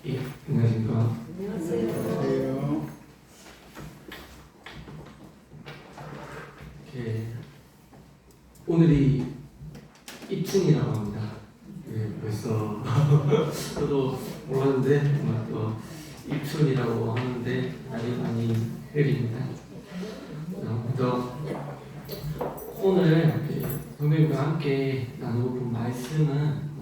예, 안녕하십니까. 안녕하세요. 오늘이 입춘이라고 합니다. 예, 벌써 저도 몰랐는데 또 입춘이라고 하는데 날이 많이 흐립니다. 그래서 오늘 선생님과 함께 나누고 본 말씀은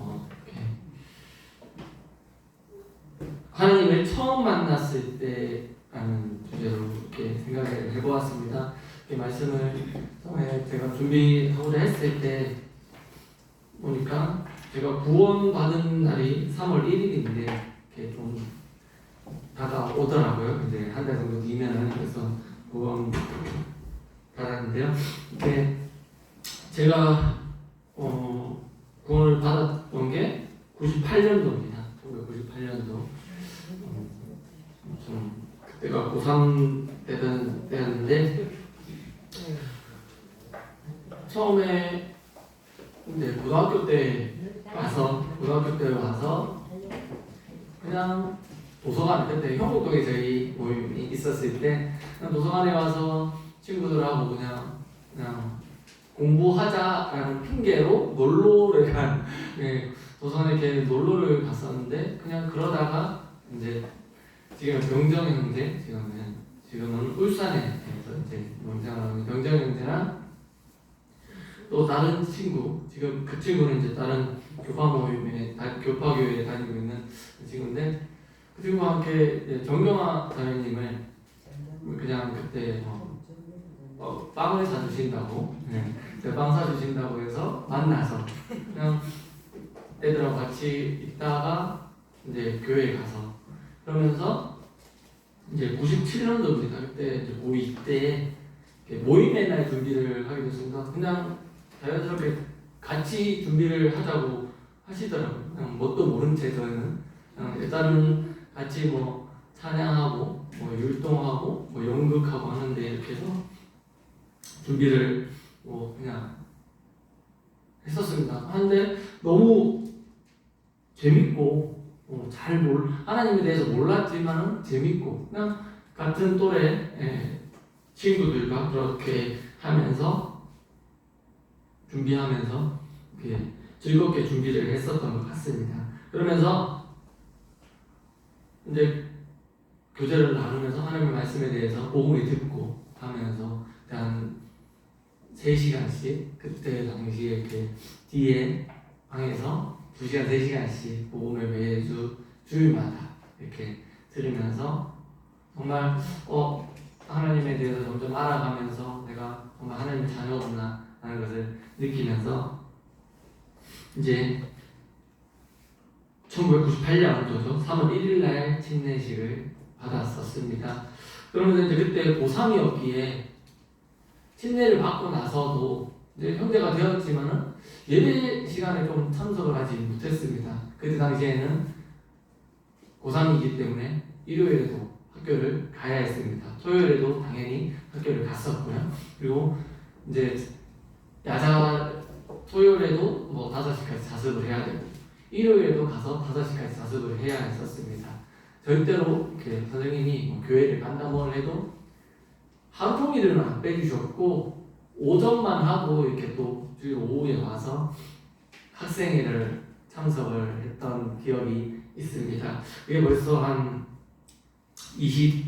하나님을 처음 만났을 때라는 주제로 이렇게 생각을 해보았습니다. 이 말씀을 처음에 제가 준비하고자 했을 때 보니까 제가 구원받은 날이 3월 1일인데 이렇게 좀 다가오더라고요. 이제 한 달 정도 뒤면은 그래서 구원 받았는데요. 이게 제가 구원을 받았던 게 98년도입니다. 1998년도. 좀 그때가 고3 때였는데 처음에 이제 고등학교 때 와서 그냥 도서관, 그때 형곡동에 저희 모임이 있었을 때 그냥 도서관에 와서 친구들하고 그냥 공부하자라는 핑계로 놀러를 도서관에 이렇게 놀러를 갔었는데 그냥 그러다가 이제 지금 병정 형제, 지금은 울산에 이제 병정 형제랑 또 다른 친구, 지금 그 친구는 이제 다른 교파교회에 다니고 있는 친구인데 그 친구와 함께 정경화 자매님을 그냥 그때 빵을 사주신다고, 빵 사주신다고 해서 만나서 그냥 애들하고 같이 있다가 이제 교회에 가서 그러면서 이제 97년도입니다. 그때 이제 고2 때 모임의 날 준비를 하게 됐습니다. 그냥 자연스럽게 같이 준비를 하자고 하시더라고요. 그냥 뭣도 모른 채 저희는 일단은 같이 찬양하고 율동하고 연극하고 하는데 이렇게 해서 준비를 그냥 했었습니다. 하는데 너무 재밌고 하나님에 대해서 몰랐지만은 재밌고 그냥 같은 또래 친구들과 그렇게 하면서 준비하면서 이렇게 즐겁게 준비를 했었던 것 같습니다. 그러면서 이제 교제를 나누면서 하나님의 말씀에 대해서 복음을 듣고 하면서 한 3시간씩 그때 당시에 이렇게 뒤에 방에서 2시간, 3시간씩 복음을 매주 주일마다 이렇게 들으면서 정말 하나님에 대해서 점점 알아가면서 내가 정말 하나님의 자녀구나 하는 것을 느끼면서 이제 1998년도죠. 3월 1일 날 침례식을 받았었습니다. 그러면서 이제 그때 고3이었기에 침례를 받고 나서도 이제 형제가 되었지만은 예배 시간에 좀 참석을 하지 못했습니다. 그때 당시에는 고3이기 때문에 일요일에도 학교를 가야 했습니다. 토요일에도 당연히 학교를 갔었고요. 그리고 이제 토요일에도 5시까지 자습을 해야 되고 일요일에도 가서 5시까지 자습을 해야 했었습니다. 절대로 이렇게 선생님이 교회를 간다 뭘 해도 하루 종일은 안 빼주셨고 오전만 하고 이렇게 또 주일 오후에 와서 학생회를 참석을 했던 기억이 있습니다. 그게 벌써 한 6년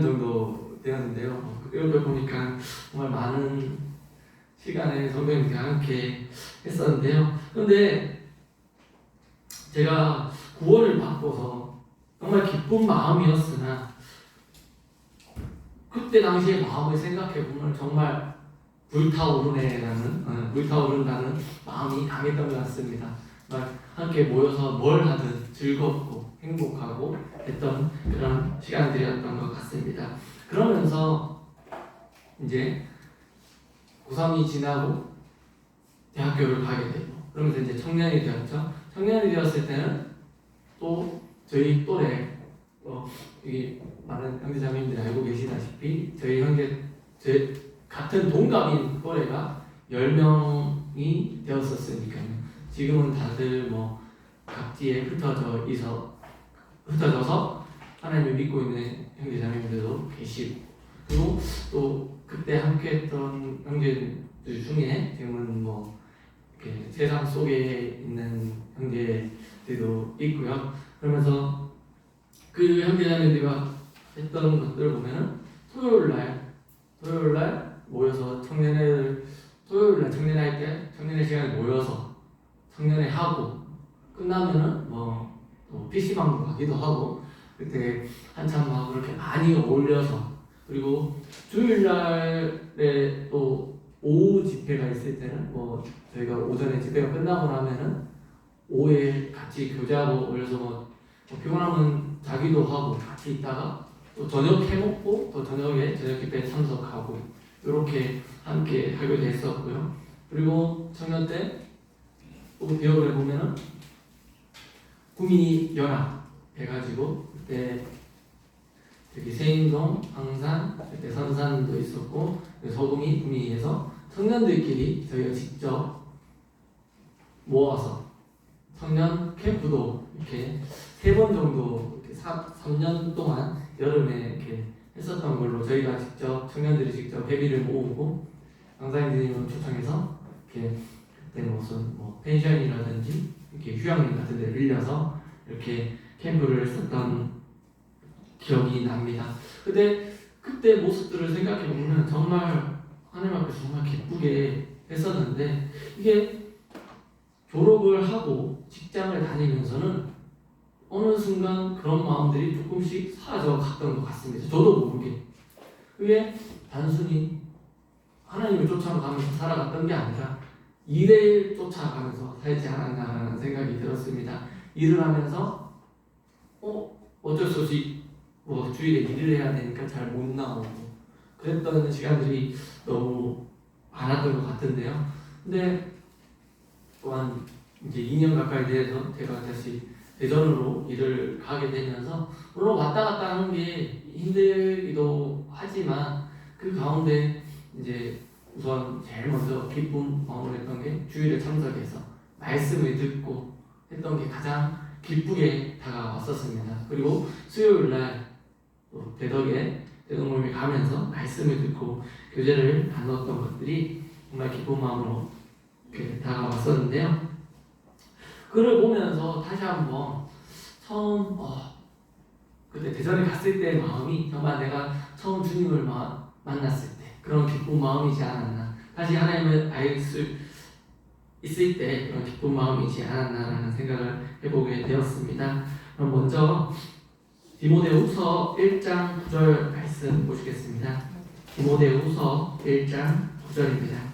정도 되었는데요. 이렇게 보니까 정말 많은 시간에 선배님과 함께 했었는데요. 그런데 제가 구원을 받고서 정말 기쁜 마음이었으나 그때 당시의 마음을 생각해보면 정말 불타오른다는 마음이 강했던 것 같습니다. 함께 모여서 뭘 하든 즐겁고 행복하고 했던 그런 시간들이었던 것 같습니다. 그러면서 이제 고3이 지나고 대학교를 가게 되고 그러면서 이제 청년이 되었죠. 청년이 되었을 때는 또 저희 또래 여기 많은 형제자매님들이 알고 계시다시피 저희 같은 동갑인 또래가 10명이 되었었으니까요. 지금은 다들 각지에 흩어져서 하나님을 믿고 있는 형제자매들도 계시고, 그리고 또 그때 함께했던 형제들 중에 지금은 뭐 이렇게 세상 속에 있는 형제들도 있고요. 그러면서 그 형제자매들과 했던 것들을 보면은 토요일 날 모여서 토요일 날 청년회 때 청년회 시간에 모여서 청년회 하고 끝나면은 또 PC방도 가기도 하고, 그때 한참 막 그렇게 많이 어울려서, 그리고 주일날에 또 오후 집회가 있을 때는 저희가 오전에 집회가 끝나고 나면은 오후에 같이 교제하고 어울려서 피곤하면 자기도 하고 같이 있다가 또 저녁 해먹고 또 저녁에 저녁 집회에 참석하고 이렇게 함께 하게 됐었고요. 그리고 청년 때 또 기억을 해보면은 구민이 연합 해가지고 그때 여기 세인동, 황산, 그때 선산도 있었고 서구미, 구미에서 청년들끼리 저희가 직접 모아서 청년 캠프도 이렇게 3번 정도 이렇게 3년 동안 여름에 이렇게 했었던 걸로, 저희가 직접 청년들이 직접 회비를 모으고 강사님들을 초청해서 이렇게 그때 무슨 펜션이라든지 이렇게 휴양림 같은 데를 빌려서 이렇게 캠프를 했었던 기억이 납니다. 근데 그때 모습들을 생각해 보면 정말 하나님 앞에 정말 기쁘게 했었는데, 이게 졸업을 하고 직장을 다니면서는 어느 순간 그런 마음들이 조금씩 사라져 갔던 것 같습니다. 저도 모르게. 그게 단순히 하나님을 쫓아가면서 살아갔던 게 아니라 일을 쫓아가면서 살지 않았나라는 생각이 들었습니다. 일을 하면서 어쩔 수 없이 주일에 일을 해야 되니까 잘 못 나오고 그랬던 시간들이 너무 많았던 것 같은데요. 근데 또한 이제 2년 가까이 돼서 제가 다시 대전으로 일을 가게 되면서 물론 왔다 갔다 하는 게 힘들기도 하지만 그 가운데 이제 우선 제일 먼저 기쁜 마음을 했던 게 주일에 참석해서 말씀을 듣고 했던 게 가장 기쁘게 다가왔었습니다. 그리고 수요일 날 대덕에 대덕모임에 가면서 말씀을 듣고 교제를 나눴던 것들이 정말 기쁜 마음으로 이렇게 다가왔었는데요. 그를 보면서 다시 한번 처음 그때 대전에 갔을 때의 마음이 정말 내가 처음 주님을 만났을 때 그런 기쁜 마음이지 않았나, 다시 하나님을 알 수 있을 때 그런 기쁜 마음이지 않았나라는 생각을 해보게 되었습니다. 그럼 먼저 디모데후서 1장 9절 말씀 보시겠습니다. 디모데후서 1장 9절입니다.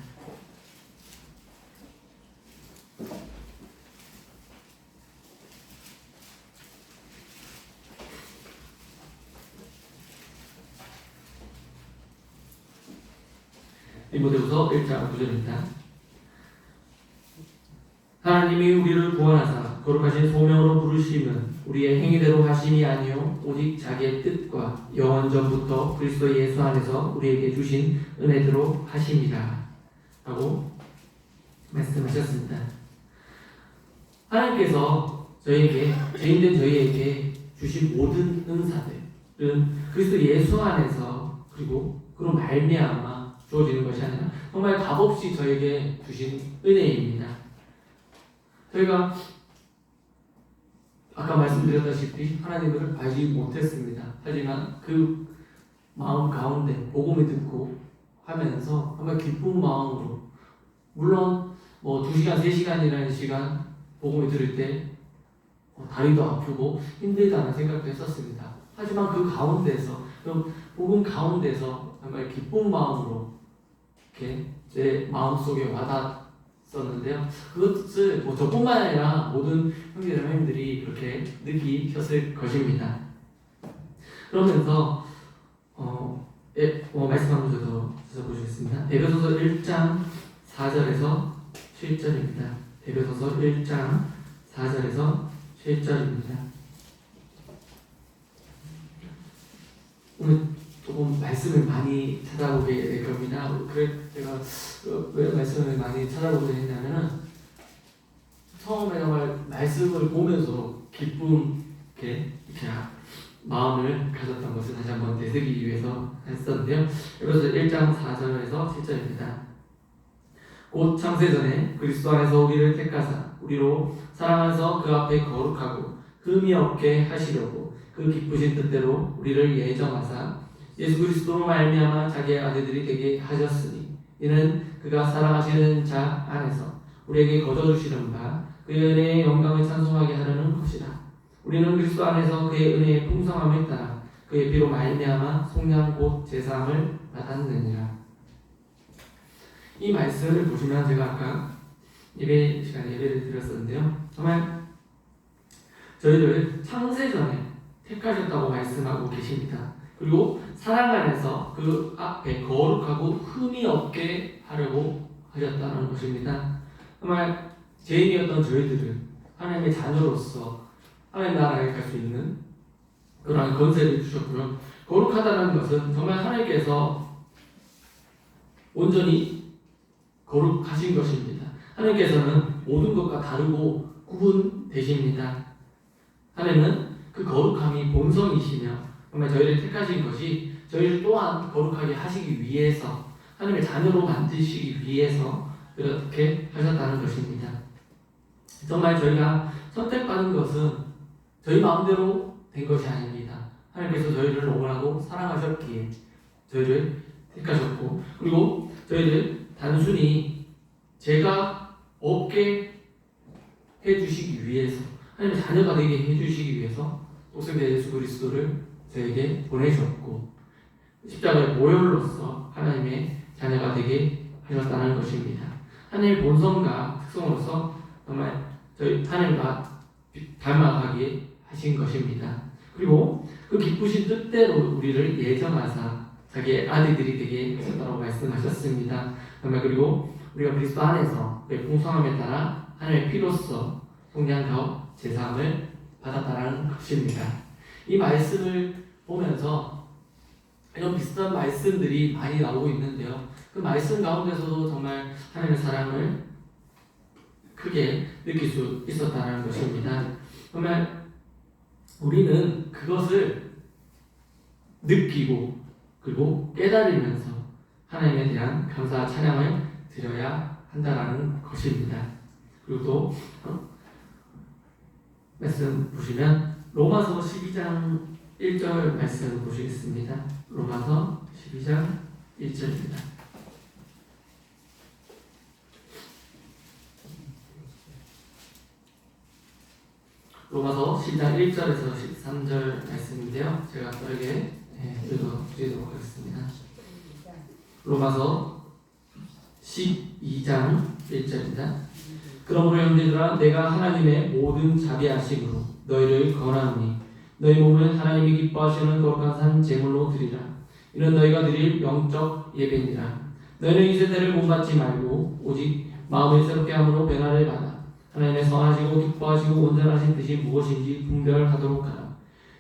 디모데후서 1장 9절입니다. 하나님이 우리를 구원하사 거룩하신 소명으로 부르심은 우리의 행위대로 하심이 아니요 오직 자기의 뜻과 영원전부터 그리스도 예수 안에서 우리에게 주신 은혜대로 하심이라 라고 말씀하셨습니다. 하나님께서 죄인된 저희에게 주신 모든 은사들은 그리스도 예수 안에서 그리고 그로 말미암아 주어지는 것이 아니라 정말 값없이 저에게 주신 은혜입니다. 저희가 아까 말씀드렸다시피 하나님을 알지 못했습니다. 하지만 그 마음 가운데 복음을 듣고 하면서 정말 기쁜 마음으로, 물론 2시간, 3시간이라는 시간 복음을 들을 때 다리도 아프고 힘들다는 생각도 했었습니다. 하지만 그 가운데서, 그 복음 가운데서 정말 기쁜 마음으로 이렇게 제 마음속에 와닿았었는데요. 그것을 저뿐만 아니라 모든 형제자매님들이 그렇게 느끼셨을 것입니다. 그러면서 말씀 한 구절 더 보시겠습니다. 에베소서 1장 4절에서 7절입니다. 에베소서 1장 4절에서 7절입니다. 오늘 조금 말씀을 많이 찾아보게 될 겁니다. 그래 제가 왜 말씀을 많이 찾아보게 됐냐면은 처음에 정말 말씀을 보면서 기쁨 이렇게 마음을 가졌던 것을 다시 한번 되새기기 위해서 했었는데요. 그래서 1장 4절에서 7절입니다. 곧 창세전에 그리스도 안에서 우리를 택하사 우리로 사랑하여서 그 앞에 거룩하고 흠이 없게 하시려고 그 기쁘신 뜻대로 우리를 예정하사 예수 그리스도로 말미암아 자기의 아들들이 되게 하셨으니 이는 그가 사랑하시는 자 안에서 우리에게 거저주시는 바 그의 은혜의 영광을 찬송하게 하려는 것이라. 우리는 그리스도 안에서 그의 은혜의 풍성함을 따라 그의 피로 말미암아 속량 곧 제사함을 받았느니라. 이 말씀을 보시면 제가 아까 예배 시간에 예배를 드렸었는데요. 정말 저희를 창세전에 택하셨다고 말씀하고 계십니다. 그리고 사랑 안에서 그 앞에 거룩하고 흠이 없게 하려고 하셨다는 것입니다. 정말 죄인이었던 저희들은 하나님의 자녀로서 하나님 나라에 갈 수 있는 그러한 권세를 주셨고요. 거룩하다는 것은 정말 하나님께서 온전히 거룩하신 것입니다. 하나님께서는 모든 것과 다르고 구분되십니다. 하나님은 그 거룩함이 본성이시며 정말 저희를 택하신 것이 저희를 또한 거룩하게 하시기 위해서 하나님의 자녀로 만드시기 위해서 그렇게 하셨다는 것입니다. 정말 저희가 선택받은 것은 저희 마음대로 된 것이 아닙니다. 하나님께서 저희를 원하고 사랑하셨기에 저희를 택하셨고 그리고 저희를 단순히 죄가 없게 해주시기 위해서 하나님의 자녀가 되게 해주시기 위해서 독생자 예수 그리스도를 저에게 보내셨고 십자가의 모혈로서 하나님의 자녀가 되게 하셨다는 것입니다. 하나님의 본성과 특성으로서 정말 저희 하나님과 닮아가게 하신 것입니다. 그리고 그 기쁘신 뜻대로 우리를 예정하사 자기의 아들들이 되게 하셨다고 말씀하셨습니다. 정말 그리고 우리가 그리스도 안에서 그의 풍성함에 따라 하나님의 피로써 속량하여 제사함을 받았다는 것입니다. 이 말씀을 보면서 이런 비슷한 말씀들이 많이 나오고 있는데요. 그 말씀 가운데서도 정말 하나님의 사랑을 크게 느낄 수 있었다는 것입니다. 정말 우리는 그것을 느끼고 그리고 깨달으면서 하나님에 대한 감사 찬양을 드려야 한다는 것입니다. 그리고 또 말씀 보시면 로마서 12장 1절 말씀 보시겠습니다. 로마서 12장 1절입니다. 로마서 12장 1절에서 13절 말씀인데요. 제가 빠르게 읽어드리도록 하겠습니다. 로마서 12장 1절입니다. 그러므로 형제들아 내가 하나님의 모든 자비하심으로 너희를 권하노니 너희 몸을 하나님이 기뻐하시는 거룩한 산 제물로 드리라. 이는 너희가 드릴 영적 예배니라. 너희는 이 세대를 본받지 말고 오직 마음을 새롭게 함으로 변화를 받아 하나님의 선하시고 기뻐하시고 온전하신 뜻이 무엇인지 분별하도록 하라.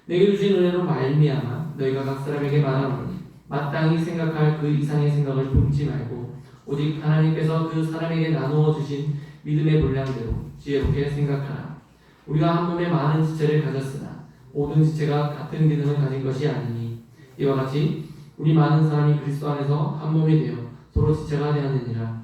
내게 주신 은혜로 말미암아 너희가 각 사람에게 말하노니 마땅히 생각할 그 이상의 생각을 품지 말고 오직 하나님께서 그 사람에게 나누어 주신 믿음의 분량대로 지혜롭게 생각하라. 우리가 한 몸에 많은 지체를 가졌으나 모든 지체가 같은 기능을 가진 것이 아니니 이와 같이 우리 많은 사람이 그리스도 안에서 한 몸이 되어 서로 지체가 되었느니라.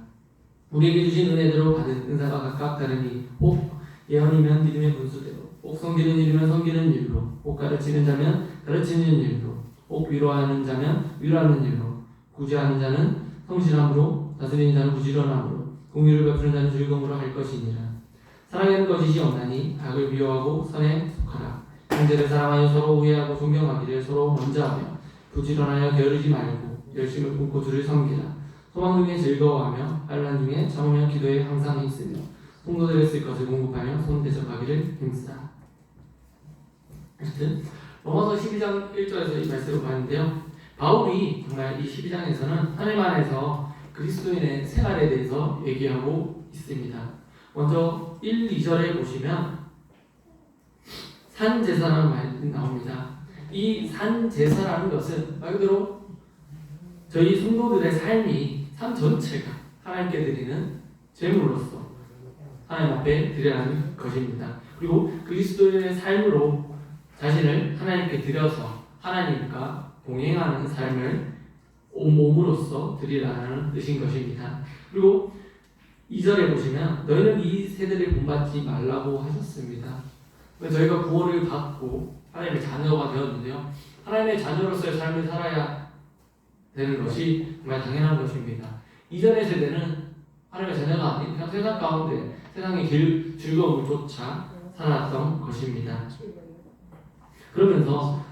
우리에게 주신 은혜대로 받은 은사가 각각 다르니 혹 예언이면 믿음의 분수대로 혹 섬기는 일이면 섬기는 일로 혹 가르치는 자면 가르치는 일로 혹 위로하는 자면 위로하는 일로 구제하는 자는 성실함으로 다스리는 자는 부지런함으로 공의를 베푸는 자는 즐거움으로 할 것이니라. 사랑에는 거짓이 없나니 악을 미워하고 선에 속하라. 형제를 사랑하여 서로 우애하고 존경하기를 서로 먼저 하며 부지런하여 게으르지 말고 열심을 품고 주를 섬기라. 소망 중에 즐거워하며 환난 중에 참으며 기도에 항상 있으며 성도들의 쓸 것을 공급하며 손 대접하기를 힘쓰라. 하여튼 로마서 12장 1절에서 이 말씀을 봤는데요. 바울이 정말 이 12장에서는 하나님 안에서 그리스도인의 생활에 대해서 얘기하고 있습니다. 먼저 1, 2절에 보시면 산제사라는 말이 나옵니다. 이 산제사라는 것은 말 그대로 저희 성도들의 삶이 삶 전체가 하나님께 드리는 제물로서 하나님 앞에 드리라는 것입니다. 그리고 그리스도의 삶으로 자신을 하나님께 드려서 하나님과 동행하는 삶을 온몸으로써 드리라는 뜻인 것입니다. 그리고 2절에 보시면 너희는 이 세대를 본받지 말라고 하셨습니다. 저희가 구원을 받고 하나님의 자녀가 되었는데요. 하나님의 자녀로서의 삶을 살아야 되는 것이 정말 당연한 것입니다. 이전의 세대는 하나님의 자녀가 아닌 그냥 세상 가운데 세상의 즐거움을 쫓아 살았던 것입니다. 그러면서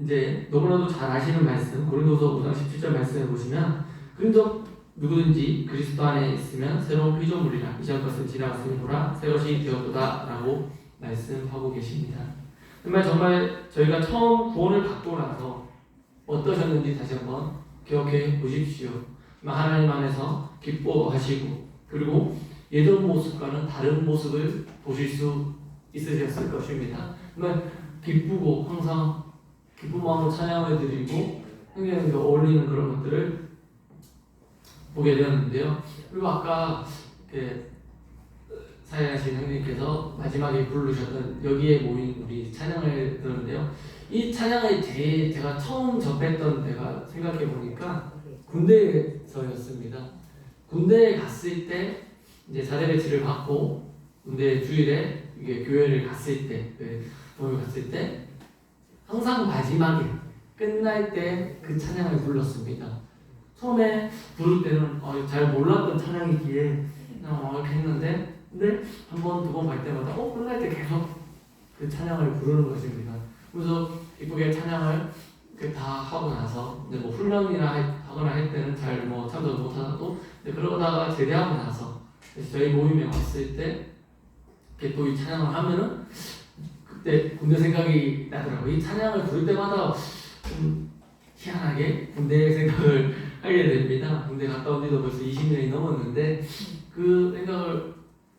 이제 너무나도 잘 아시는 말씀 고린도서 5장 17절 말씀에 보시면 그런즉 누구든지 그리스도 안에 있으면 새로운 피조물이라 이전 것은 지나갔으니 보라 새 것이 되었도다 라고 말씀하고 계십니다. 정말 저희가 처음 구원을 받고 나서 어떠셨는지 다시 한번 기억해 보십시오. 하나님 안에서 기뻐하시고 그리고 예전 모습과는 다른 모습을 보실 수 있으셨을 것입니다. 정말 기쁘고 항상 기쁜 마음으로 찬양을 드리고 성경에 어울리는 그런 것들을 보게 되었는데요. 그리고 아까 사회하신 형님께서 마지막에 부르셨던 여기에 모인 우리 찬양을 들었는데요. 이 찬양을 제가 처음 접했던 때가 생각해 보니까 군대에서였습니다. 군대에 갔을 때 이제 자대 배치를 받고 군대 주일에 이게 교회를 갔을 때, 교회 갔을 때 항상 마지막에 끝날 때 그 찬양을 불렀습니다. 처음에 부를 때는 잘 몰랐던 찬양이기에 그냥 이렇게 했는데 근데 한 번, 두 번 갈 때마다 끝날 때 계속 그 찬양을 부르는 것입니다. 그래서 이쁘게 찬양을 다 하고 나서 이제 뭐 훈련이나 하거나 할 때는 잘 참석 못하고 그러다가 제대하고 나서 저희 모임에 왔을 때 이렇게 또 이 찬양을 하면은 그때 군대 생각이 나더라고요. 이 찬양을 부를 때마다 좀 희한하게 군대 생각을 하게 됩니다. 군대 갔다 온 지도 벌써 20년이 넘었는데 그 생각을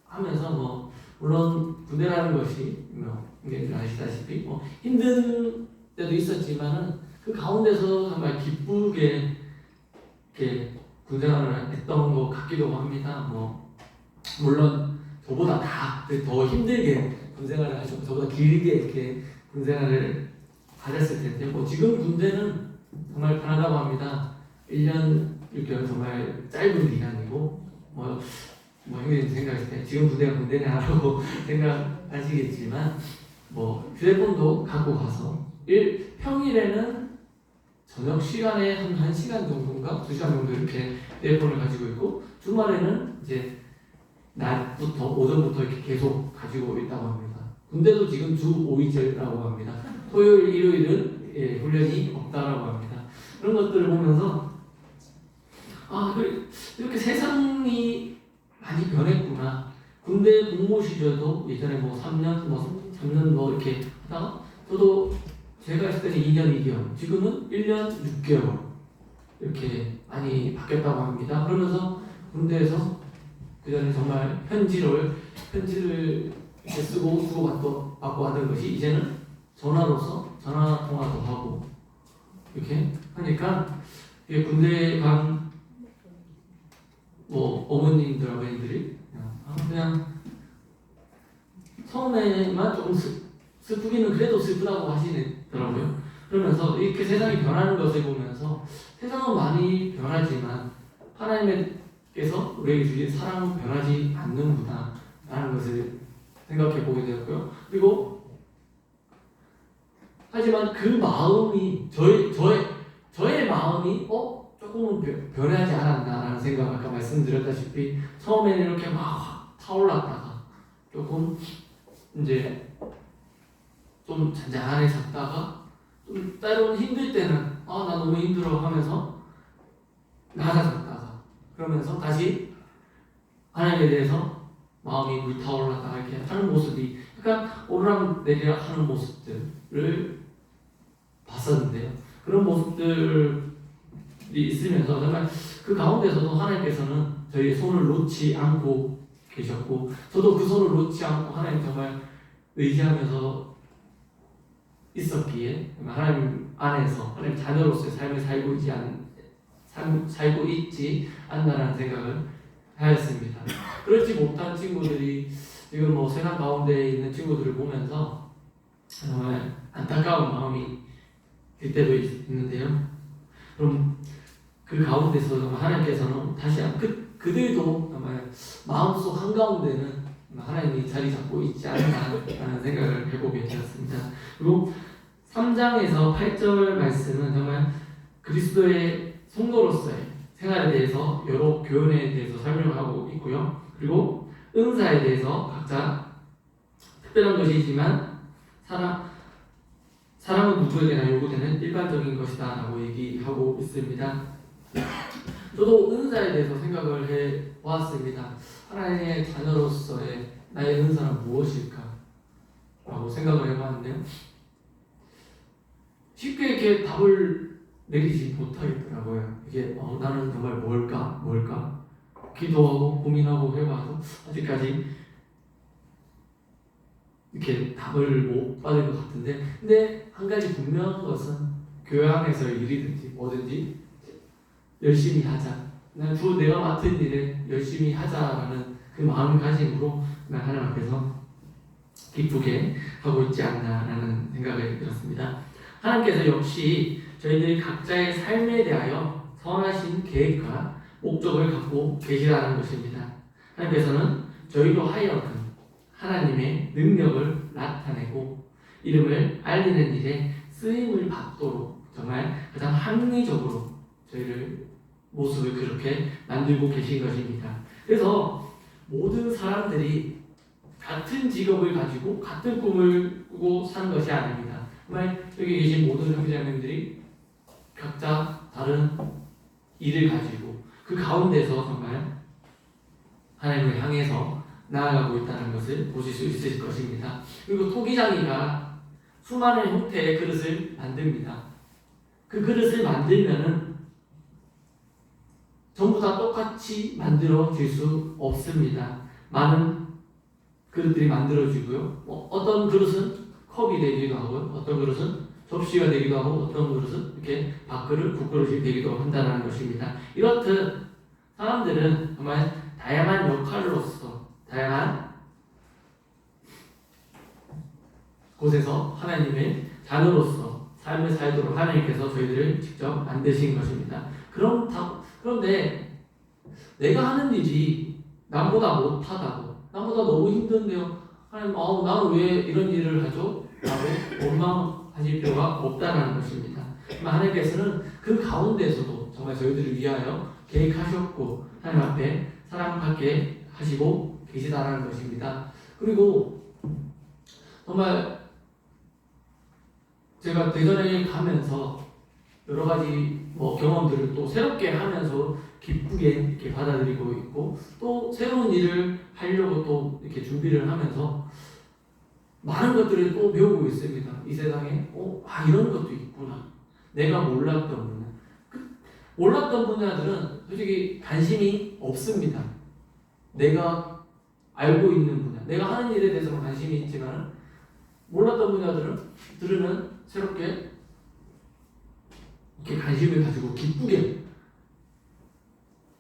하면서 물론 군대라는 것이 여러분들 아시다시피 힘든 때도 있었지만은 그 가운데서 정말 기쁘게 이렇게 군생활을 했던 것 같기도 합니다. 물론 저보다 다 더 힘들게 군생활을 하셨고 저보다 길게 이렇게 군생활을 하셨을 텐데 지금 군대는 정말 편하다고 합니다. 1년 6개월 정말 짧은 기간이고 형님 생각했을 때 지금 군대가 군대냐라고 생각하시겠지만 휴대폰도 갖고 가서 평일에는 저녁 시간에 한 1시간 정도인가 2시간 정도 이렇게 휴대폰을 가지고 있고 주말에는 이제 낮부터 오전부터 이렇게 계속 가지고 있다고 합니다. 군대도 지금 주 5일제라고 합니다. 토요일, 일요일은 훈련이 없다라고 합니다. 그런 것들을 보면서 이렇게 세상이 많이 변했구나. 군대 공모 시절도 예전에 3년 이렇게 하다가 저도 제가 했을 때는 2년 2개월, 지금은 1년 6개월 이렇게 많이 바뀌었다고 합니다. 그러면서 군대에서 그전에 정말 편지를 이렇게 쓰고 주고받고 하던 것이 이제는 전화로서 전화 통화도 하고 이렇게 하니까 이게 군대 간 어머님들 아버님들이 그냥 처음에만 조금 슬프기는 그래도 슬프다고 하시더라고요. 그러면서 이렇게 세상이 변하는 것을 보면서 세상은 많이 변하지만 하나님께서 우리에게 주신 사랑은 변하지 않는구나 라는 것을 생각해 보게 되었고요. 그리고 하지만 그 마음이 저의 마음이 조금은 변하지 않았나라는 생각 아까 말씀드렸다시피 처음에는 이렇게 막 타올랐다가 조금 이제 좀 잔잔해졌다가 좀 때로는 힘들 때는 나 너무 힘들어 하면서 나아졌다가 그러면서 다시 하나님에 대해서 마음이 불타올랐다가 이렇게 하는 모습이 약간 오르락내리락 하는 모습들을 봤었는데요. 그런 모습들이 있으면서 정말 그 가운데서도 하나님께서는 저희의 손을 놓지 않고 계셨고 저도 그 손을 놓지 않고 하나님 정말 의지하면서 있었기에 하나님 안에서 하나님 자녀로서의 삶을 살고 있지 않나라는 생각을 하였습니다. 그렇지 못한 친구들이 지금 뭐 세상 가운데 있는 친구들을 보면서 정말 안타까운 마음이 들 때도 있는데요. 그럼 그 가운데서 정말 하나님께서는 다시 그들도 정말 마음속 한가운데는 하나님이 자리 잡고 있지 않나라는 생각을 해보게 되었습니다. 그리고 3장에서 8절 말씀은 정말 그리스도의 성도로서의 생활에 대해서 여러 교훈에 대해서 설명하고 있고요. 그리고 은사에 대해서 각자 특별한 것이지만 사랑은 누구에게나 요구되는 일반적인 것이다 라고 얘기하고 있습니다. 저도 은사에 대해서 생각을 해보았습니다. 하나님의 자녀로서의 나의 은사는 무엇일까? 라고 생각을 해봤는데요. 쉽게 이렇게 답을 내리지 못하겠더라고요. 이게 나는 정말 뭘까? 기도하고 고민하고 해봐도 아직까지 이렇게 답을 못 받을 것 같은데, 근데 한 가지 분명한 것은 교회 안에서의 일이든지 뭐든지 열심히 하자. 내가 맡은 일을 열심히 하자라는 그 마음가짐으로 하나님 앞에서 기쁘게 하고 있지 않나라는 생각을 들었습니다. 하나님께서 역시 저희들이 각자의 삶에 대하여 선하신 계획과 목적을 갖고 계시다는 것입니다. 하나님께서는 저희로 하여금 하나님의 능력을 나타내고 이름을 알리는 일에 쓰임을 받도록 정말 가장 합리적으로 저희를 모습을 그렇게 만들고 계신 것입니다. 그래서 모든 사람들이 같은 직업을 가지고 같은 꿈을 꾸고 사는 것이 아닙니다. 정말 여기 계신 모든 형제자매들이 각자 다른 일을 가지고 그 가운데서 정말 하나님을 향해서 나아가고 있다는 것을 보실 수 있을 것입니다. 그리고 토기장이가 수많은 형태의 그릇을 만듭니다. 그 그릇을 만들면은 전부 다 똑같이 만들어질 수 없습니다. 많은 그릇들이 만들어지고요. 어떤 그릇은 컵이 되기도 하고요. 어떤 그릇은 접시가 되기도 하고 어떤 그릇은 이렇게 밥그릇, 국그릇이 되기도 한다는 것입니다. 이렇듯 사람들은 정말 다양한 역할로서 다양한 곳에서 하나님의 자녀로서 삶을 살도록 하나님께서 저희들을 직접 만드신 것입니다. 그런데 내가 하는 일이 남보다 못하다고, 남보다 너무 힘든데요. 하나님, 나는 왜 이런 일을 하죠? 라고 원망하실 필요가 없다는 것입니다. 하나님께서는 그 가운데서도 정말 저희들을 위하여 계획하셨고 하나님 앞에 사랑받게 하시고 계시다는 것입니다. 그리고 정말 제가 대전에 가면서 여러 가지 경험들을 또 새롭게 하면서 기쁘게 이렇게 받아들이고 있고, 또 새로운 일을 하려고 또 이렇게 준비를 하면서 많은 것들을 또 배우고 있습니다. 이 세상에 이런 것도 있구나. 내가 몰랐던 분야. 몰랐던 분야들은 솔직히 관심이 없습니다. 내가 알고 있는 분야, 내가 하는 일에 대해서는 관심이 있지만 몰랐던 분야들은 들으면 새롭게 이렇게 관심을 가지고 기쁘게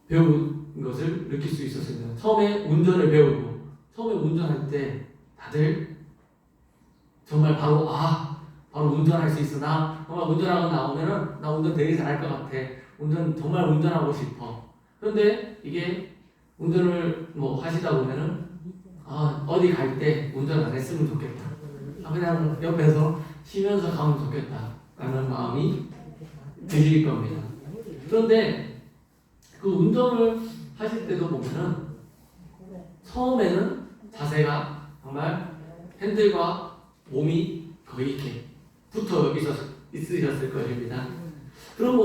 배운 것을 느낄 수 있었습니다. 처음에 운전을 배우고, 처음에 운전할 때 다들 정말 바로 운전할 수 있어. 나 정말 운전하고 나오면은 나 운전 되게 잘할 것 같아. 정말 운전하고 싶어. 그런데 이게 운전을 하시다 보면은 어디 갈 때 운전 안 했으면 좋겠다. 그냥 옆에서 쉬면서 가면 좋겠다 라는 마음이 드실 겁니다. 그런데 그 운전을 하실 때도 보면은 처음에는 자세가 정말 핸들과 몸이 거의 이렇게 붙어 있으셨을 것입니다. 그런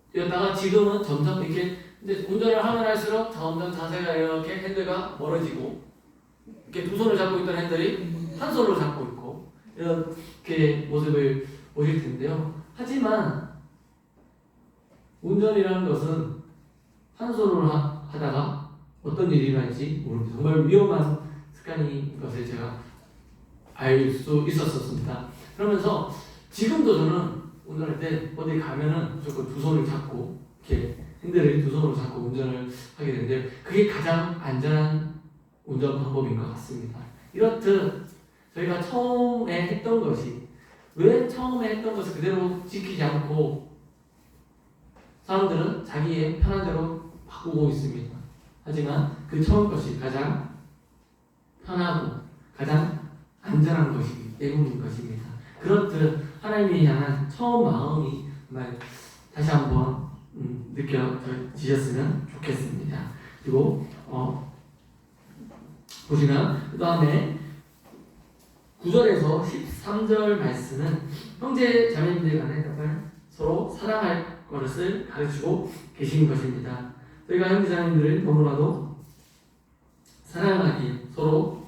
모습이었다가 지금은 점점 이렇게 이제 운전을 하면 할수록 점점 자세가 이렇게 핸들과 멀어지고, 이렇게 두 손을 잡고 있던 핸들이 한 손으로 잡고 있고, 이렇게 모습을 보실 텐데요. 하지만 운전이라는 것은 한 손으로 하다가 어떤 일이 날지 모릅니다. 정말 위험한 습관인 것을 제가 알 수 있었습니다. 그러면서 지금도 저는 운전할 때 어디 가면은 무조건 두 손을 잡고 이렇게 핸들을 두 손으로 잡고 운전을 하게 되는데 그게 가장 안전한 운전 방법인 것 같습니다. 이렇듯 저희가 처음에 했던 것이 왜 처음에 했던 것을 그대로 지키지 않고 사람들은 자기의 편한 대로 바꾸고 있습니다. 하지만 그 처음 것이 가장 편하고 가장 안전한 것이기 때문인 것입니다. 그렇듯 하나님이 향한 처음 마음이 정말 다시 한번 느껴지셨으면 좋겠습니다. 그리고 보시면 그 다음에 9절에서 13절 말씀은 형제 자매님들 간에 정말 서로 사랑할 것을 가르치고 계신 것입니다. 저희가 형제 자매님들을 너무나도 사랑하기에 서로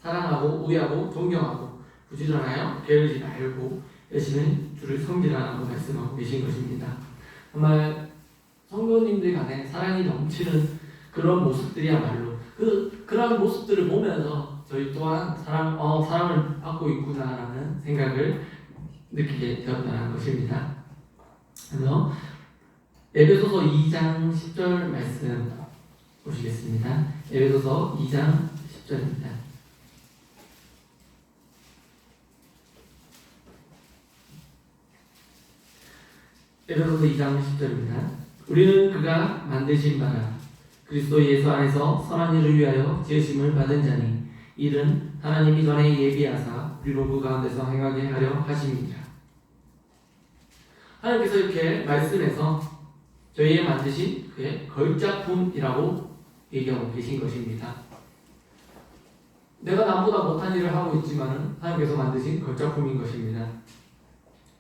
사랑하고 우애하고 존경하고 부지런하여 게으르지 말고 열심히 주를 섬기라고 말씀하고 계신 것입니다. 정말 성도님들 간에 사랑이 넘치는 그런 모습들이야말로 그런 모습들을 보면서 저희 또한 사랑을 받고 있구나라는 생각을 느끼게 되었다는 것입니다. 그래서 에베소서 2장 10절 말씀 보시겠습니다. 에베소서 2장 10절입니다. 에베소서 2장 10절입니다. 우리는 그가 만드신 바라 그리스도 예수 안에서 선한 일을 위하여 지으심을 받은 자니 이는 하나님이 전에 예비하사 우리로 그 가운데서 행하게 하려 하심이니라. 하나님께서 이렇게 말씀해서 저희의 만드신 그의 걸작품이라고 얘기하고 계신 것입니다. 내가 남보다 못한 일을 하고 있지만 하나님께서 만드신 걸작품인 것입니다.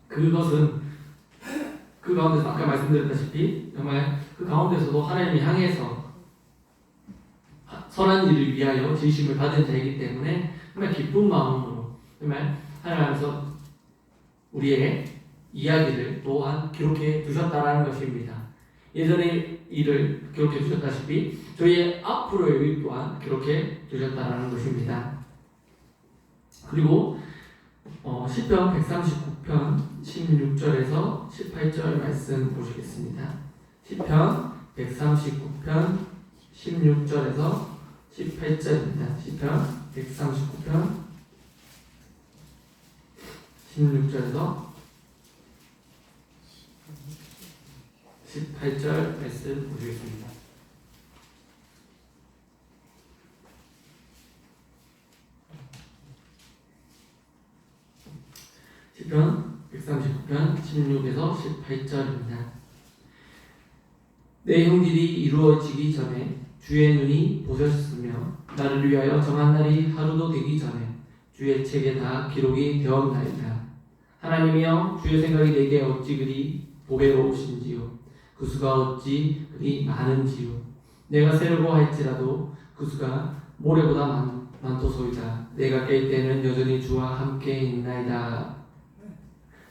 그것은 그 가운데서 아까 말씀드렸다시피 정말 그 가운데서도 하나님을 향해서 선한 일을 위하여 지으심을 받은 자이기 때문에 정말 기쁜 마음으로 정말 하나님 앞에서 우리의 이야기를 또한 기록해 두셨다라는 것입니다. 예전의 일을 기록해 두셨다시피 저희의 앞으로의 일 또한 기록해 두셨다라는 것입니다. 그리고 시편 139편 16절에서 18절 말씀 보시겠습니다. 시편 139편 16절에서 18절입니다. 시편 139편 16절에서 18절 말씀 보시겠습니다. 시편 139편 16에서 18절입니다. 내 형질이 이루어지기 전에 주의 눈이 보셨으며 나를 위하여 정한 날이 하루도 되기 전에 주의 책에 다 기록이 되었나이다. 하나님이여 주의 생각이 내게 어찌 그리 보배로우신지요 그 수가 어찌 그리 많은지요 내가 세려고 할지라도 그 수가 모래보다 많도소이다. 내가 깰 때는 여전히 주와 함께 있나이다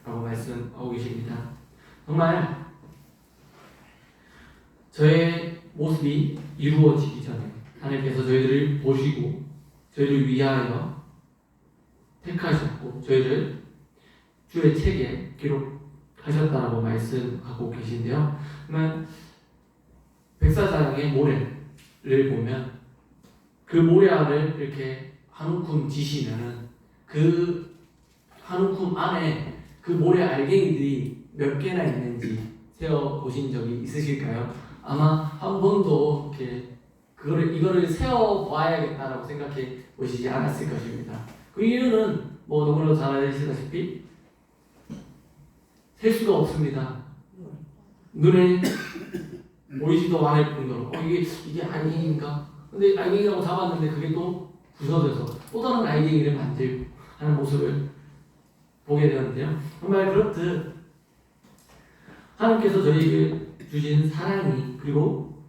라고 말씀하고 계십니다. 정말 저의 모습이 이루어지기 전에 하나님께서 저희들을 보시고 저희를 위하여 택하셨고 저희를 주의 책에 기록하셨다라고 말씀하고 계신데요. 정말 백사장의 모래를 보면 그 모래알을 이렇게 한 움큼 지시면은 그 한 움큼 안에 그 모래 알갱이들이 몇 개나 있는지 세어 보신 적이 있으실까요? 아마 한 번도 이렇게 이거를 세어 봐야겠다라고 생각해 보시지 않았을 것입니다. 그 이유는 뭐 너무나도 잘 아시다시피 셀 수가 없습니다. 눈에 보이지도 않을 뿐더러 이게 알갱이인가? 근데 알갱이라고 잡았는데 그게 또 부서져서 또 다른 알갱이를 만들고 하는 모습을 보게 되는데요. 정말 그렇듯 하나님께서 저희에게 주신 사랑이 그리고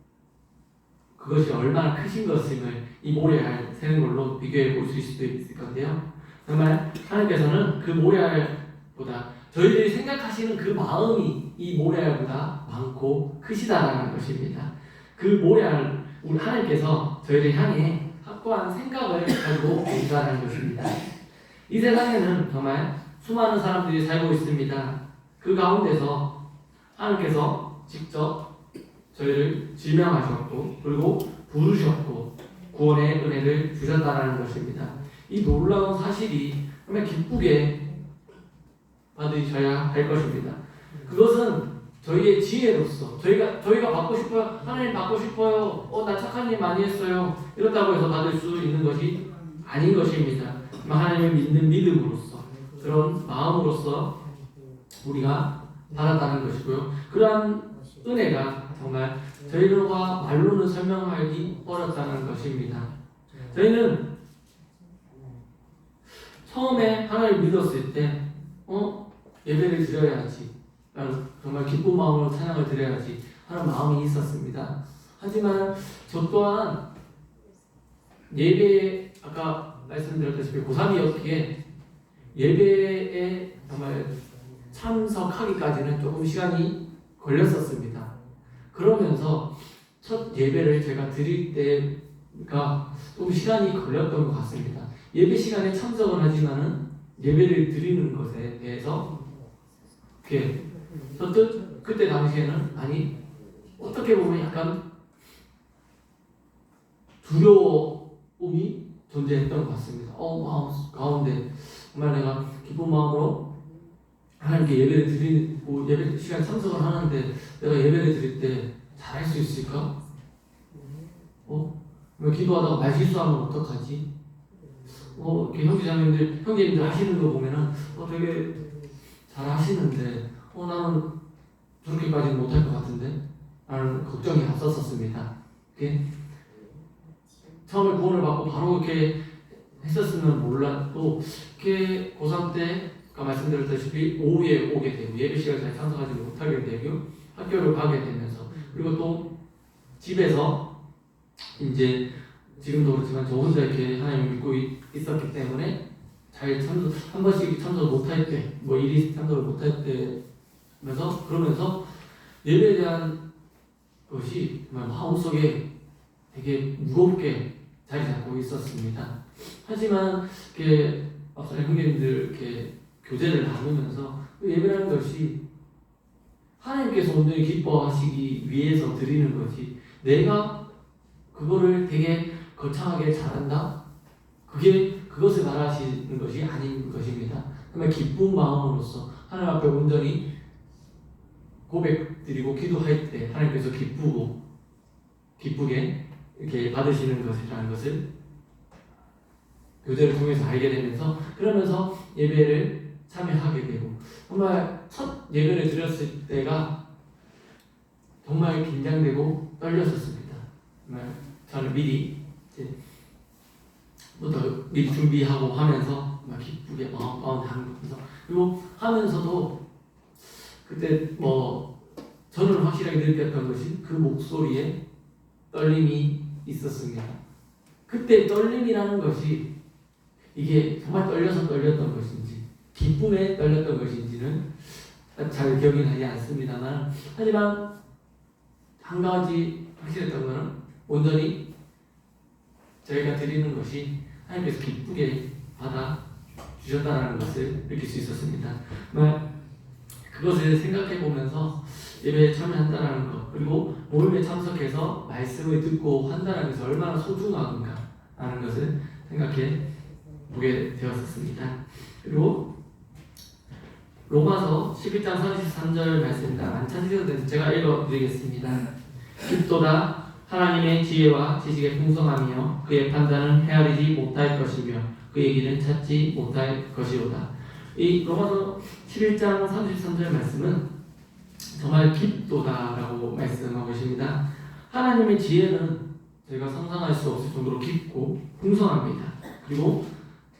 그것이 얼마나 크신 것임을 이 모래알 세는 걸로 비교해 볼 수도 있을 건데요. 정말 하나님께서는 그 모래알보다 저희들이 생각하시는 그 마음이 이 모래알보다 많고 크시다라는 것입니다. 그 모래알 우리 하나님께서 저희를 향해 확고한 생각을 가지고 계시다는 것입니다. 이 세상에는 정말 수많은 사람들이 살고 있습니다. 그 가운데서 하나님께서 직접 저희를 지명하셨고 그리고 부르셨고 구원의 은혜를 주셨다는 것입니다. 이 놀라운 사실이 정말 기쁘게 받으셔야 할 것입니다. 그것은 저희의 지혜로서 저희가 받고 싶어요. 하나님 받고 싶어요. 나 착한 일 많이 했어요. 이렇다고 해서 받을 수 있는 것이 아닌 것입니다. 하나님을 믿는 믿음으로써 그런 마음으로써 우리가 받았다는 것이고요. 그러한 은혜가 정말 저희들과 말로는 설명하기 어렵다는 것입니다. 저희는 처음에 하나님을 믿었을 때 예배를 드려야지 정말 기쁜 마음으로 찬양을 드려야지 하는 마음이 있었습니다. 하지만 저 또한 예배에 아까 말씀드렸다시피 고3이었기에 예배에 정말 참석하기까지는 조금 시간이 걸렸었습니다. 그러면서 첫 예배를 제가 드릴 때가 좀 시간이 걸렸던 것 같습니다. 예배 시간에 참석을 하지만은 예배를 드리는 것에 대해서 선뜻 그때 당시에는 어떻게 보면 약간 두려움이 존재했던 것 같습니다. 마음 가운데 정말 내가 기쁜 마음으로 하나님께 예배를 드리고 예배 시간에 참석을 하는데 내가 예배를 드릴 때 잘할 수 있을까? 기도하다가 말실수하면 어떡하지? 이렇게 형제님들 하시는 거 보면은 되게 잘 하시는데 나는 저렇게까지는 못할 것 같은데 라는 걱정이 앞섰었습니다. 처음에 구원을 받고 바로 이렇게 했었으면 몰라도 이렇게 고3 때 아까 말씀드렸다시피 오후에 오게 되고 예배 시간에 잘 참석하지 못하게 되고 학교를 가게 되면서 그리고 또 집에서 이제 지금도 그렇지만 저 혼자 이렇게 하나님을 믿고 있었기 때문에 잘 한 번씩 참석 못할 때 일이 참석을 못할 때면서 그러면서 예배에 대한 것이 정말 마음속에 되게 무겁게 자리 잡고 있었습니다. 하지만 이렇게 앞서 형님들 이렇게 교제를 나누면서 예배라는 것이 하나님께서 온전히 기뻐하시기 위해서 드리는 것이 내가 그거를 되게 거창하게 잘한다? 그것을 말하시는 것이 아닌 것입니다. 정말 기쁜 마음으로서 하나님 앞에 온전히 고백드리고 기도할 때 하나님께서 기쁘게 이렇게 받으시는 것이라는 것을 교제를 통해서 알게 되면서 그러면서 예배를 참여하게 되고 정말 첫 예배를 드렸을 때가 정말 긴장되고 떨렸었습니다. 정말 저는 미리 준비하고 하면서 막 기쁘게 마음 가운데 하면서 그리고 하면서도 그때 저는 확실하게 느꼈던 것이 그 목소리에 떨림이 있었습니다. 그때 떨림이라는 것이 이게 정말 떨려서 떨렸던 것인지 기쁨에 떨렸던 것인지는 잘 기억이 나지 않습니다만 하지만 한 가지 확실했던 것은 온전히 저희가 드리는 것이 하나님께서 기쁘게 받아 주셨다는 것을 느낄 수 있었습니다. 그것을 생각해 보면서 예배에 참여한다는 것 그리고 모임에 참석해서 말씀을 듣고 한다는 것이 얼마나 소중한가 하는 것을 생각해 보게 되었습니다. 그리고 로마서 11장 33절 말씀입니다. 안 찾으셔도 되는데 제가 읽어드리겠습니다. 깊도다 하나님의 지혜와 지식의 풍성함이여 그의 판단은 헤아리지 못할 것이며 그의 길은 찾지 못할 것이로다. 이 로마서 11장 33절 말씀은 정말 깊도다라고 말씀하고 계십니다. 하나님의 지혜는 저희가 상상할 수 없을 정도로 깊고 풍성합니다. 그리고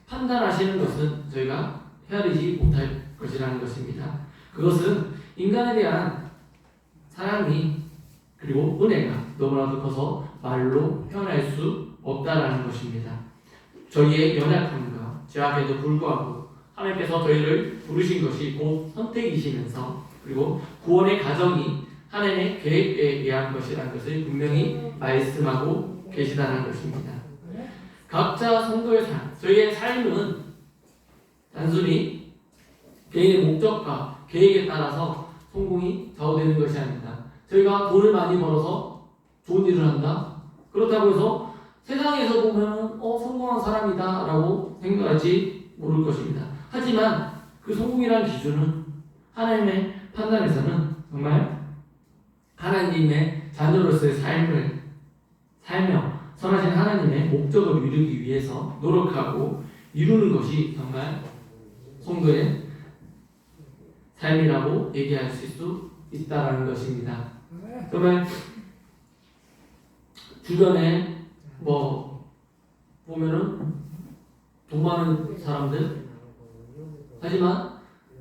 판단하시는 것은 저희가 헤아리지 못할 것이라는 것입니다. 그것은 인간에 대한 사랑이 그리고 은혜가 너무나도 커서 말로 표현할 수 없다라는 것입니다. 저희의 연약함과 죄악에도 불구하고 하나님께서 저희를 부르신 것이 곧 선택이시면서 그리고 구원의 과정이 하나님의 계획에 의한 것이라는 것을 분명히 말씀하고 계시다는 것입니다. 각자 성도의 삶, 저희의 삶은 단순히 개인의 목적과 계획에 따라서 성공이 좌우되는 것이 아닙니다. 저희가 돈을 많이 벌어서 좋은 일을 한다. 그렇다고 해서 세상에서 보면 성공한 사람이다 라고 생각할지 모를 것입니다. 하지만 그 성공이라는 기준은 하나님의 판단에서는 정말 하나님의 자녀로서의 삶을 살며 선하신 하나님의 목적을 이루기 위해서 노력하고 이루는 것이 정말 성도의 삶이라고 얘기할 수 있다라는 것입니다. 정말 주변에 보면은 돈 많은 사람들, 하지만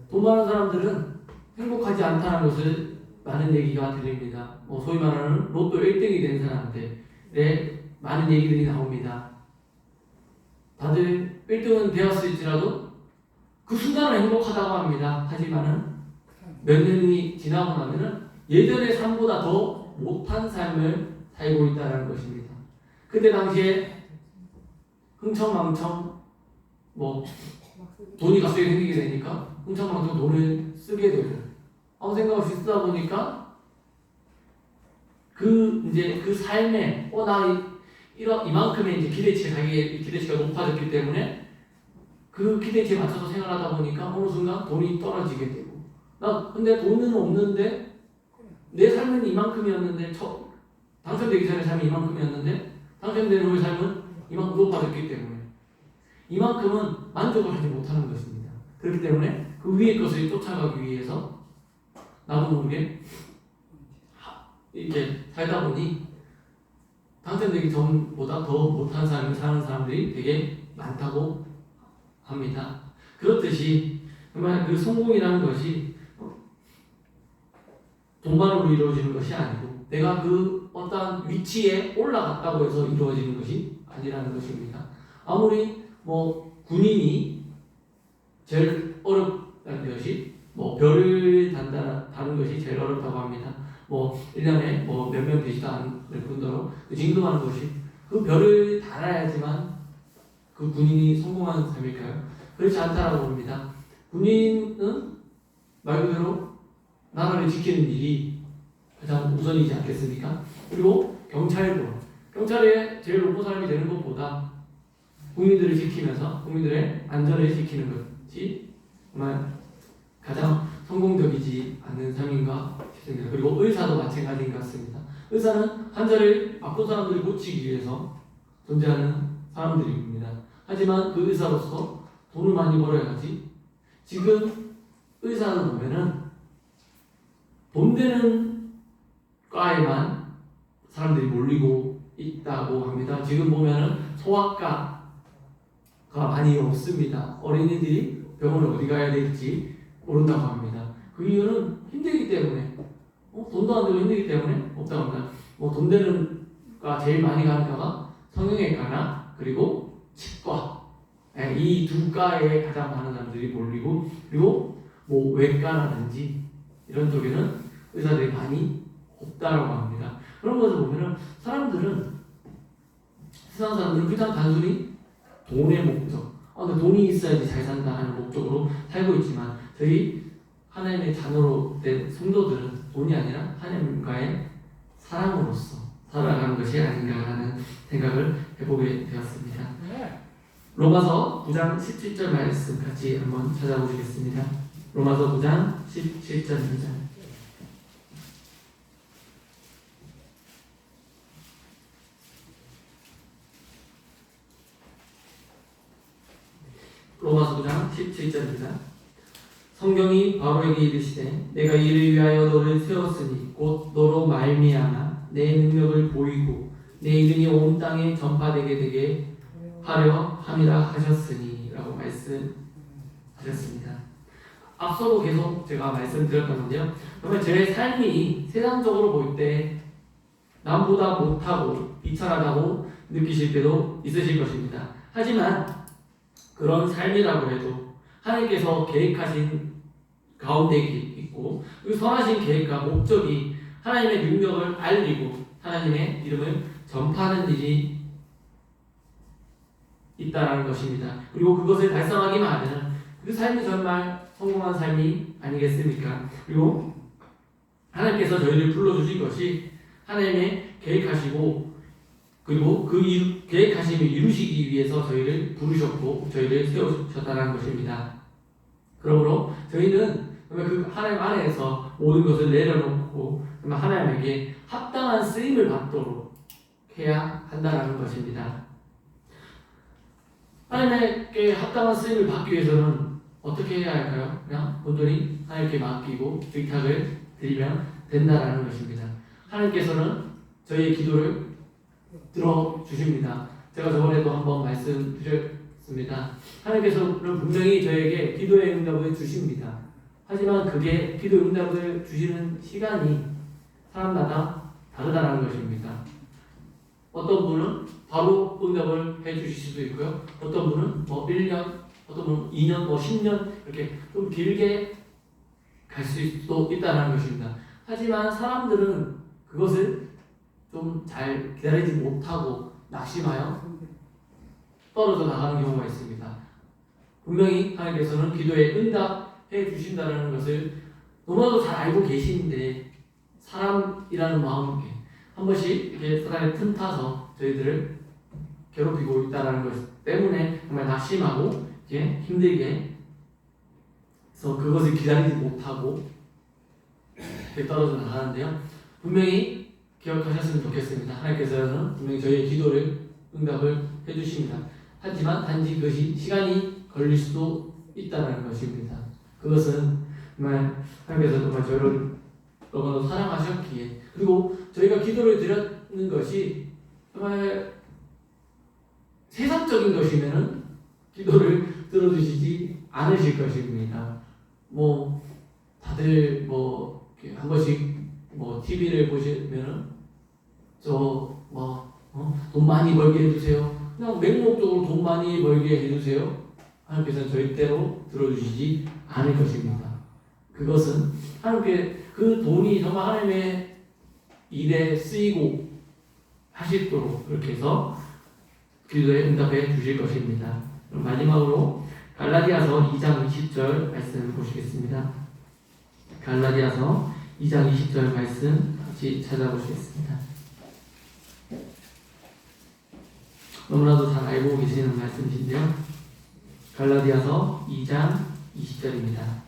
돈 많은 사람들은 행복하지 않다는 것을 많은 얘기가 들립니다. 소위 말하는 로또 1등이 된 사람들의 많은 얘기들이 나옵니다. 다들 1등은 되었을지라도 그 순간은 행복하다고 합니다. 하지만은 몇 년이 지나고 나면은 예전의 삶보다 더 못한 삶을 살고 있다는 것입니다. 그때 당시에 흥청망청 돈이 갑자기 생기게 되니까 흥청망청 돈을 쓰게 되고 아무 생각 없이 쓰다 보니까 그 삶에 이만큼의 기대치가 높아졌기 때문에 그 기대치에 맞춰서 생활하다 보니까 어느 순간 돈이 떨어지게 되고 근데 돈은 없는데 내 삶은 이만큼이었는데 당첨되기 전에 삶이 이만큼이었는데 당첨된 후의 삶은 이만큼 높아졌기 때문에 이만큼은 만족을 하지 못하는 것입니다. 그렇기 때문에 그 위의 것을 쫓아가기 위해서 나도 모르게 이렇게 살다 보니 당첨되기 전보다 더 못한 삶을 사는 사람들이 되게 많다고 합니다. 그렇듯이 정말 그 성공이라는 것이 돈만으로 이루어지는 것이 아니고 내가 그 어떠한 위치에 올라갔다고 해서 이루어지는 것이 아니라는 것입니다. 아무리 군인이 제일 어렵다는 것이 별을 다는 것이 제일 어렵다고 합니다. 1년에 몇 명 되지도 않을 뿐더러 그 진급하는 것이 그 별을 달아야지만 그 군인이 성공하는 삶일까요? 그렇지 않다라고 봅니다. 군인은 말 그대로 나라를 지키는 일이 가장 우선이지 않겠습니까? 그리고 경찰의 제일 높은 사람이 되는 것보다 국민들을 지키면서 국민들의 안전을 지키는 것이 정말 가장 성공적이지 않는 삶인가 싶습니다. 그리고 의사도 마찬가지인 것 같습니다. 의사는 환자를 아픈 사람들을 고치기 위해서 존재하는 사람들입니다. 하지만 그 의사로서 돈을 많이 벌어야지. 지금 의사를 보면은 돈 되는 과에만 사람들이 몰리고 있다고 합니다. 지금 보면은 소아과가 많이 없습니다. 어린이들이 병원을 어디 가야 될지 모른다고 합니다. 그 이유는 힘들기 때문에 돈도 안 되고 힘들기 때문에 없다고 합니다. 돈 되는 과 제일 많이 가는 과가 성형외과나 그리고 치과 이 두 과에 가장 많은 사람들이 몰리고 그리고 외과라든지 이런 쪽에는 의사들이 많이 없다라고 합니다. 그런 것을 보면은 세상 사람들은 그냥 단순히 돈의 목적, 근데 돈이 있어야지 잘 산다 하는 목적으로 살고 있지만 저희 하나님의 자녀로 된 성도들은 돈이 아니라 하나님과의 사랑으로서 살아가는 것이 아닌가라는 생각을 해보게 되었습니다. 로마서 9장 17절 말씀 같이 한번 찾아보시겠습니다. 로마서 9장 17절입니다. 로마서 9장 17절입니다. 성경이 바로에게 이르시되 내가 이를 위하여 너를 세웠으니 곧 너로 말미암아 내 능력을 보이고 내 이름이 온 땅에 전파되게 하려 함이라 하셨으니 라고 말씀하셨습니다. 앞서도 계속 제가 말씀드렸거든요. 정말 제 삶이 세상적으로 볼 때 남보다 못하고 비천하다고 느끼실 때도 있으실 것입니다. 하지만 그런 삶이라고 해도 하나님께서 계획하신 가운데 있고 그 선하신 계획과 목적이 하나님의 능력을 알리고 하나님의 이름을 전파하는 일이 있다라는 것입니다. 그리고 그것을 달성하기만 하면 그 삶이 정말 성공한 삶이 아니겠습니까? 그리고 하나님께서 저희를 불러주신 것이 하나님의 계획하시고 그리고 그 계획하심을 이루시기 위해서 저희를 부르셨고 저희를 세우셨다는 것입니다. 그러므로 저희는 그 하나님 안에서 모든 것을 내려놓고 하나님에게 합당한 쓰임을 받도록 해야 한다는 것입니다. 하나님께 합당한 쓰임을 받기 위해서는 어떻게 해야 할까요? 그냥 온전히 하나님께 맡기고 의탁을 드리면 된다라는 것입니다. 하나님께서는 저희의 기도를 들어주십니다. 제가 저번에도 한번 말씀드렸습니다. 하나님께서는 분명히 저에게 기도의 응답을 주십니다. 하지만 그게 기도의 응답을 주시는 시간이 사람마다 다르다는 것입니다. 어떤 분은 바로 응답을 해주실 수도 있고요. 어떤 분은 1년, 어떤 분은 2년, 10년 이렇게 좀 길게 갈 수도 있다는 것입니다. 하지만 사람들은 그것을 좀 잘 기다리지 못하고 낙심하여 떨어져 나가는 경우가 있습니다. 분명히 하나님께서는 기도에 응답해 주신다는 것을 너무나도 잘 알고 계시는데 사람이라는 마음에 한 번씩 이렇게 사람의 틈타서 저희들을 괴롭히고 있다는 것 때문에 정말 낙심하고 이렇게 힘들게 해서 그것을 기다리지 못하고 이렇게 떨어져 나가는데요. 분명히 기억하셨으면 좋겠습니다. 하나님께서는 분명히 저희의 기도를 응답을 해주십니다. 하지만 단지 그것이 시간이 걸릴 수도 있다는 것입니다. 그것은 정말 하나님께서 정말 저를 너무나도 사랑하셨기에 그리고 저희가 기도를 드렸는 것이 정말 세상적인 것이면은 기도를 들어주시지 않으실 것입니다. 다들 한 번씩 TV를 보시면은 돈 많이 벌게 해주세요. 그냥 맹목적으로 돈 많이 벌게 해주세요. 하나님께서는 절대로 들어주시지 않을 것입니다. 그것은 하나님께 그 돈이 정말 하나님의 일에 쓰이고 하시도록 그렇게 해서 기도에 응답해 주실 것입니다. 그럼 마지막으로 갈라디아서 2장 20절 말씀 보시겠습니다. 갈라디아서 2장 20절 말씀 같이 찾아보시겠습니다. 너무나도 잘 알고 계시는 말씀이신데요. 갈라디아서 2장 20절입니다.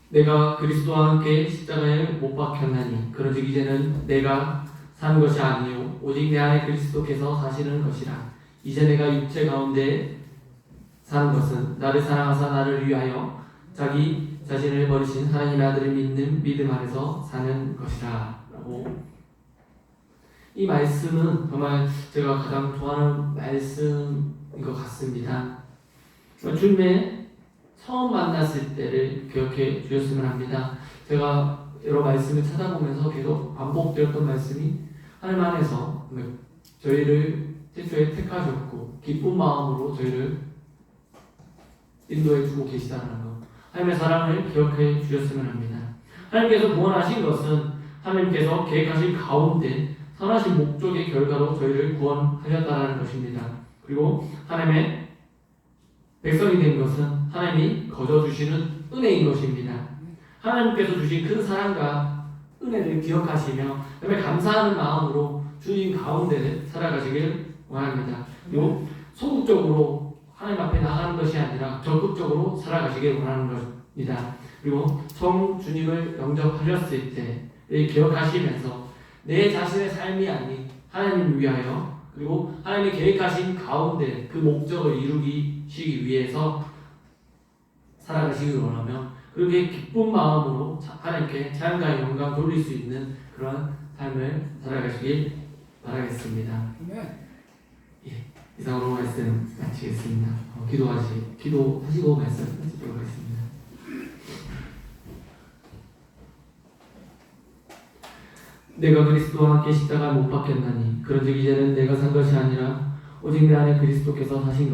내가 그리스도와 함께 십자가에 못 박혔나니 그런즉 이제는 내가 사는 것이 아니요 오직 내 안에 그리스도께서 사시는 것이라. 이제 내가 육체 가운데 사는 것은 나를 사랑하사 나를 위하여 자기 자신을 버리신 하나님의 아들을 믿는 믿음 안에서 사는 것이라. 라고 이 말씀은 정말 제가 가장 좋아하는 말씀인 것 같습니다. 주님의 처음 만났을 때를 기억해 주셨으면 합니다. 제가 여러 말씀을 찾아보면서 계속 반복되었던 말씀이 하나님 안에서 저희를 최초에 택하셨고 기쁜 마음으로 저희를 인도해 주고 계시다는 것, 하나님의 사랑을 기억해 주셨으면 합니다. 하나님께서 구원하신 것은 하나님께서 계획하신 가운데 선하신 목적의 결과로 저희를 구원하셨다는 것입니다. 그리고 하나님의 백성이 된 것은 하나님이 거저주시는 은혜인 것입니다. 하나님께서 주신 큰 사랑과 은혜를 기억하시며 그다음에 감사하는 마음으로 주님 가운데 살아가시길 원합니다. 그리고 소극적으로 하나님 앞에 나가는 것이 아니라 적극적으로 살아가시길 원하는 것입니다. 그리고 처음 주님을 영접하셨을 때를 기억하시면서 내 자신의 삶이 아닌 하나님을 위하여 그리고 하나님이 계획하신 가운데 그 목적을 이루시기 위해서 살아가시길 원하며 그렇게 기쁜 마음으로 하나님께 찬양과 영광 돌릴 수 있는 그런 삶을 살아가시길 바라겠습니다. 이상으로 말씀 마치겠습니다. 기도하시고 말씀 마치도록 하겠습니다. 내가 그리스도와 함께 십자가에 못 박혔나니 그런즉 이제는 내가 산 것이 아니라 오직 내 안에 그리스도께서 사신